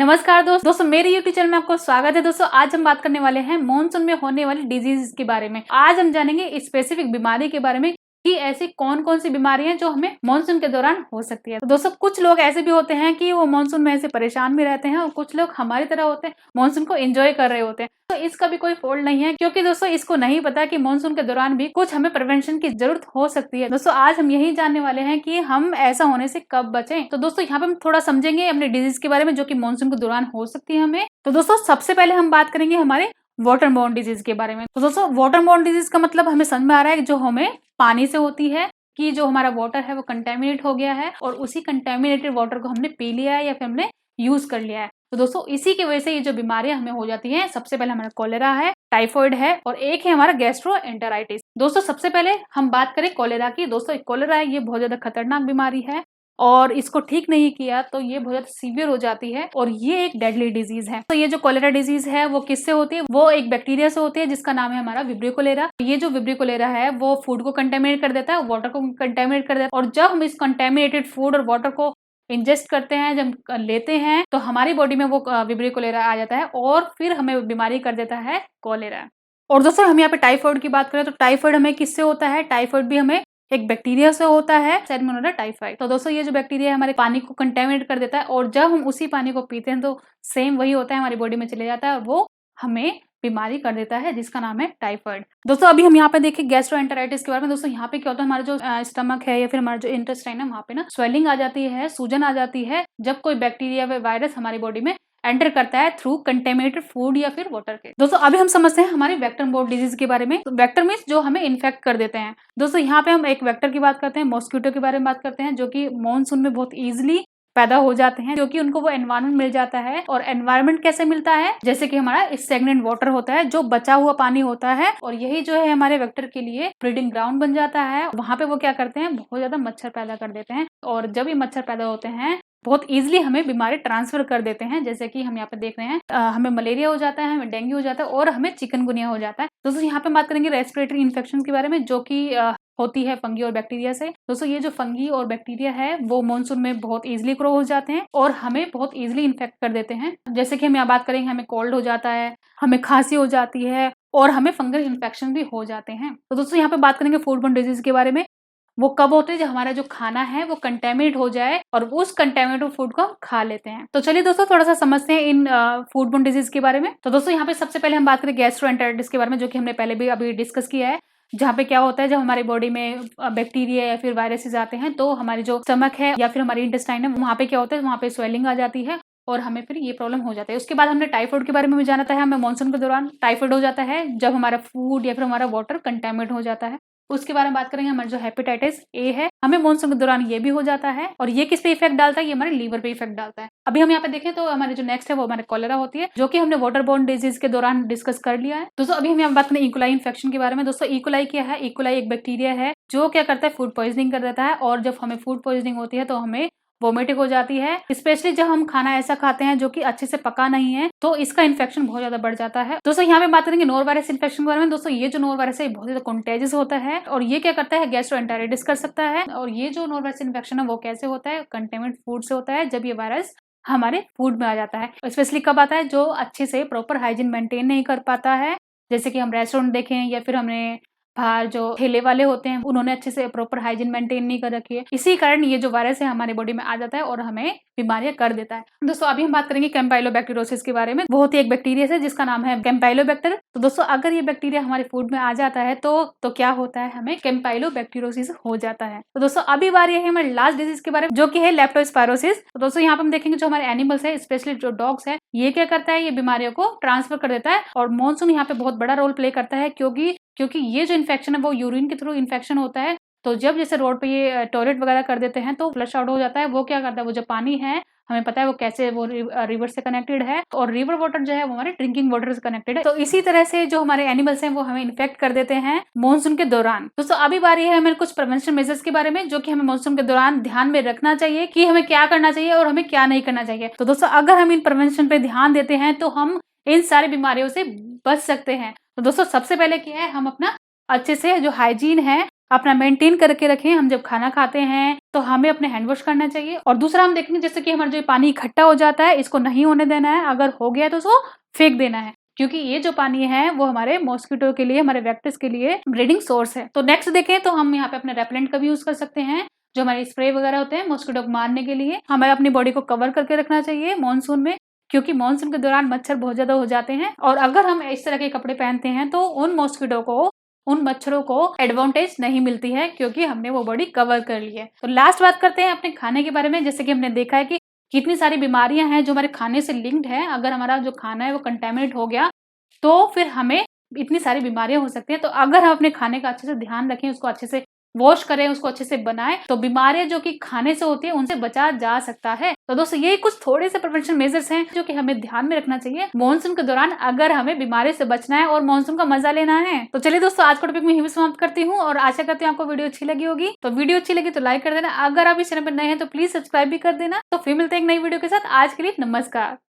नमस्कार दोस्तों मेरे YouTube चैनल में आपको स्वागत है। दोस्तों आज हम बात करने वाले हैं मॉनसून में होने वाली डिजीज के बारे में। आज हम जानेंगे स्पेसिफिक बीमारी के बारे में कि ऐसी कौन कौन सी बीमारियां हैं जो हमें मॉनसून के दौरान हो सकती है। तो दोस्तों कुछ लोग ऐसे भी होते हैं कि वो मॉनसून में ऐसे परेशान भी रहते हैं और कुछ लोग हमारी तरह होते हैं, मॉनसून को एंजॉय कर रहे होते हैं। तो इसका भी कोई फॉल्ट नहीं है, क्योंकि दोस्तों इसको नहीं पता कि मॉनसून के दौरान भी कुछ हमें प्रिवेंशन की जरूरत हो सकती है। दोस्तों आज हम यही जानने वाले हैं कि हम ऐसा होने से कब बचें। तो दोस्तों यहाँ पे हम थोड़ा समझेंगे अपने डिजीज के बारे में जो कि मॉनसून के दौरान हो सकती है हमें। तो दोस्तों सबसे पहले हम बात करेंगे हमारे वाटरबोर्न डिजीज के बारे में। तो दोस्तों वाटरबोर्न डिजीज का मतलब हमें समझ में आ रहा है जो हमें पानी से होती है, कि जो हमारा वाटर है वो कंटेमिनेट हो गया है और उसी कंटेमिनेटेड वाटर को हमने पी लिया है या फिर हमने यूज कर लिया है। तो दोस्तों इसी की वजह से ये जो बीमारियां हमें हो जाती हैं, सबसे पहले हमारा कोलेरा है, टाइफाइड है और एक है हमारा गैस्ट्रोएंटेराइटिस। दोस्तों सबसे पहले हम बात करें कोलेरा की। दोस्तों कोलेरा है, ये बहुत ज्यादा खतरनाक बीमारी है और इसको ठीक नहीं किया तो ये बहुत ज्यादा सीवियर हो जाती है और ये एक डेडली डिजीज है। तो ये जो कोलेरा डिजीज है वो किससे होती है? वो एक बैक्टीरिया से होती है जिसका नाम है हमारा विब्रियो कोलेरा। ये जो विब्रियो कोलेरा है वो फूड को कंटेमिनेट कर देता है, वाटर को कंटेमिनेट कर देता है और जब हम इस कंटेमिनेटेड फूड और वाटर को इंजेस्ट करते हैं, जब लेते हैं तो हमारी बॉडी में वो विब्रियो कोलेरा आ जाता है और फिर हमें बीमारी कर देता है कोलेरा। और दोस्तों हम यहाँ पे टाइफाइड की बात करें तो टाइफाइड हमें किससे होता है? टाइफाइड भी हमें एक बैक्टीरिया से होता है, सैल्मोनेला टाइफाइड। तो दोस्तों ये जो बैक्टीरिया है हमारे पानी को कंटेमिनेट कर देता है और जब हम उसी पानी को पीते हैं तो सेम वही होता है, हमारी बॉडी में चले जाता है और वो हमें बीमारी कर देता है जिसका नाम है टाइफाइड। दोस्तों अभी हम यहाँ पे देखें गैस्ट्रोएंटेराइटिस के बारे में। दोस्तों यहाँ पे क्या होता है, हमारा जो स्टमक है या फिर हमारा जो इंटेस्टाइन है वहाँ पे ना स्वेलिंग आ जाती है, सूजन आ जाती है जब कोई बैक्टीरिया व वायरस हमारी बॉडी में एंटर करता है थ्रू कंटेमिनेटेड फूड या फिर वाटर के। दोस्तों अभी हम समझते हैं हमारे वेक्टर बोर्न डिजीज के बारे में। तो वेक्टर मीन्स जो हमें इन्फेक्ट कर देते हैं। दोस्तों यहाँ पे हम एक वेक्टर की बात करते हैं, मॉस्किटो के बारे में बात करते हैं, जो कि मॉनसून में बहुत इजिली पैदा हो जाते हैं क्योंकि उनको वो एनवायरनमेंट मिल जाता है। और एनवायरनमेंट कैसे मिलता है? जैसे कि हमारा स्टैग्नेंट वाटर होता है, जो बचा हुआ पानी होता है और यही जो है हमारे वेक्टर के लिए ब्रीडिंग ग्राउंड बन जाता है। वहां पे वो क्या करते हैं, बहुत ज्यादा मच्छर पैदा कर देते हैं और जब ये मच्छर पैदा होते हैं बहुत इजीली हमें बीमारी ट्रांसफर कर देते हैं। जैसे कि हम यहाँ पे देख रहे हैं हमें मलेरिया हो जाता है, हमें डेंगू हो जाता है और हमें चिकनगुनिया हो जाता है। दोस्तों यहाँ पे बात करेंगे रेस्पिरेटरी इन्फेक्शन के बारे में, जो कि होती है फंगी और बैक्टीरिया से। दोस्तों ये जो फंगी और बैक्टीरिया है वो मॉनसून में बहुत इजीली ग्रो हो जाते हैं और हमें बहुत इजीली इन्फेक्ट कर देते हैं। जैसे कि हम यहाँ बात करेंगे, हमें कोल्ड हो जाता है, हमें खांसी हो जाती है और हमें फंगल इन्फेक्शन भी हो जाते हैं। तो दोस्तों यहाँ पे बात करेंगे फूड बोर्न डिजीज के बारे में। वो कब होते हैं? जब हमारा जो खाना है वो कंटेमिनेट हो जाए और उस कंटेमिनेटेड फूड को हम खा लेते हैं। तो चलिए दोस्तों थोड़ा सा समझते हैं इन फूड बोर्न डिजीज के बारे में। तो दोस्तों यहाँ पे सबसे पहले हम बात करें गैस्ट्रोएंटेराइटिस के बारे में, जो कि हमने पहले भी अभी डिस्कस किया है। जहाँ पे क्या होता है, जब हमारी बॉडी में बैक्टीरिया या फिर वायरसेस आते हैं तो हमारी जो स्टमक है या फिर हमारी इंटेस्टाइन है वहाँ पे क्या होता है, वहाँ पे स्वेलिंग आ जाती है और हमें फिर ये प्रॉब्लम हो जाता है। उसके बाद हमने टाइफाइड के बारे में भी जाना था। हमें मॉनसून के दौरान टाइफाइड हो जाता है जब हमारा फूड या फिर हमारा वाटर कंटेमिनेट हो जाता है। उसके बारे में बात करेंगे, हमारा जो हेपेटाइटिस ए है हमें मॉनसून के दौरान ये भी हो जाता है और ये किस पे इफेक्ट डालता है? ये हमारे लीवर पे इफेक्ट डालता है। अभी हम यहाँ पे देखें तो हमारे जो नेक्स्ट है वो हमारे कोलेरा होती है, जो कि हमने वाटरबोर्न डिजीज के दौरान डिस्कस कर लिया है। दोस्तों अभी हम यहाँ बात करें इकोलाई इन्फेक्शन के बारे में। दोस्तों इकोलाई क्या है? इकोलाई एक बैक्टीरिया है जो क्या करता है, फूड पॉइजनिंग कर देता है और जब हमें फूड पॉइजनिंग होती है तो हमें वोमिटिंग हो जाती है। स्पेशली जब हम खाना ऐसा खाते हैं जो कि अच्छे से पका नहीं है तो इसका इन्फेक्शन बहुत ज्यादा बढ़ जाता है। दोस्तों यहाँ पे बात करेंगे नोर वायरस इन्फेक्शन के बारे में। दोस्तों ये जो नोर वायरस है बहुत ज्यादा कॉन्टेजियस होता है और ये क्या करता है, गैस्ट्रोएंटेराइटिस कर सकता है। और ये जो नोर वायरस इन्फेक्शन है वो कैसे होता है? कंटेमिनेट फूड से होता है, जब ये वायरस हमारे फूड में आ जाता है। स्पेशली कब आता है? जो अच्छे से प्रॉपर हाइजीन मेंटेन नहीं कर पाता है, जैसे कि हम रेस्टोरेंट देखें या फिर हमने बाहर जो ठेले वाले होते हैं उन्होंने अच्छे से प्रॉपर हाइजीन मेंटेन नहीं कर रखी है। इसी कारण ये जो वायरस है हमारी बॉडी में आ जाता है और हमें बीमारियां कर देता है। दोस्तों अभी हम बात करेंगे कैम्पाइलोबैक्टीरियोसिस के बारे में। बहुत ही एक बैक्टीरिया है जिसका नाम है कैम्पाइलोबैक्टर। तो दोस्तों अगर ये बैक्टीरिया हमारे फूड में आ जाता है तो क्या होता है, हमें कैम्पाइलोबैक्टीरियोसिस हो जाता है। तो दोस्तों अभी बारी है हमारे लास्ट डिजीज के बारे में, जो कि है लेप्टोस्पायरोसिस। तो दोस्तों यहाँ पे हम देखेंगे जो हमारे एनिमल्स है, स्पेशली जो डॉग्स है, ये क्या करता है, ये बीमारियों को ट्रांसफर कर देता है और मॉनसून यहाँ पे बहुत बड़ा रोल प्ले करता है क्योंकि ये जो इन्फेक्शन है वो यूरिन के थ्रू इन्फेक्शन होता है। तो जब जैसे रोड पे ये टॉयलेट वगैरह कर देते हैं तो फ्लश आउट हो जाता है। वो क्या करता है, वो जो पानी है हमें पता है वो कैसे वो रिवर से कनेक्टेड है और रिवर वाटर जो है वो हमारे ड्रिंकिंग वाटर से कनेक्टेड है। तो इसी तरह से जो हमारे एनिमल्स हैं वो हमें इन्फेक्ट कर देते हैं मॉनसून के दौरान। दोस्तों अभी बारी है हमें कुछ प्रिवेंशन मेजर्स के बारे में, जो कि हमें मॉनसून के दौरान ध्यान में रखना चाहिए कि हमें क्या करना चाहिए और हमें क्या नहीं करना चाहिए। तो दोस्तों अगर हम इन प्रिवेंशन पे ध्यान देते हैं तो हम इन सारी बीमारियों से बच सकते हैं। तो दोस्तों सबसे पहले क्या है, हम अपना अच्छे से जो हाइजीन है अपना मेंटेन करके रखें। हम जब खाना खाते हैं तो हमें अपने हैंड वॉश करना चाहिए। और दूसरा हम देखेंगे जैसे कि हमारा जो पानी इकट्ठा हो जाता है, इसको नहीं होने देना है। अगर हो गया तो उसको फेंक देना है, क्योंकि ये जो पानी है वो हमारे मॉस्किटो के लिए, हमारे वेक्टर्स के लिए ब्रीडिंग सोर्स है। तो नेक्स्ट देखें तो हम यहाँ पे अपने रेपेलेंट का भी यूज कर सकते हैं, जो हमारे स्प्रे वगैरह होते हैं मॉस्किटो को मारने के लिए। हमें अपनी बॉडी को कवर करके रखना चाहिए मानसून में, क्योंकि मानसून के दौरान मच्छर बहुत ज्यादा हो जाते हैं। और अगर हम इस तरह के कपड़े पहनते हैं तो उन मॉस्किटो को, उन मच्छरों को एडवांटेज नहीं मिलती है, क्योंकि हमने वो बॉडी कवर कर ली है। तो लास्ट बात करते हैं अपने खाने के बारे में। जैसे कि हमने देखा है कि कितनी सारी बीमारियां हैं जो हमारे खाने से लिंक्ड है। अगर हमारा जो खाना है वो कंटेमिनेट हो गया तो फिर हमें इतनी सारी बीमारियां हो सकती हैं। तो अगर हम अपने खाने का अच्छे से ध्यान रखें, उसको अच्छे से वॉश करें, उसको अच्छे से बनाएं, तो बीमारियां जो कि खाने से होती है उनसे बचा जा सकता है। तो दोस्तों ये कुछ थोड़े से प्रिवेंशन मेजर्स हैं जो कि हमें ध्यान में रखना चाहिए मॉनसून के दौरान, अगर हमें बीमारी से बचना है और मॉनसून का मजा लेना है। तो चलिए दोस्तों, आज का टॉपिक मैं यहीं समाप्त करती हूँ और आशा करती हूँ आपको वीडियो अच्छी लगी होगी। तो वीडियो अच्छी लगी तो लाइक कर देना, अगर आप इस चैनल पर नए हैं तो प्लीज सब्सक्राइब भी कर देना। तो फिर मिलते हैं एक नई वीडियो के साथ। आज के लिए नमस्कार।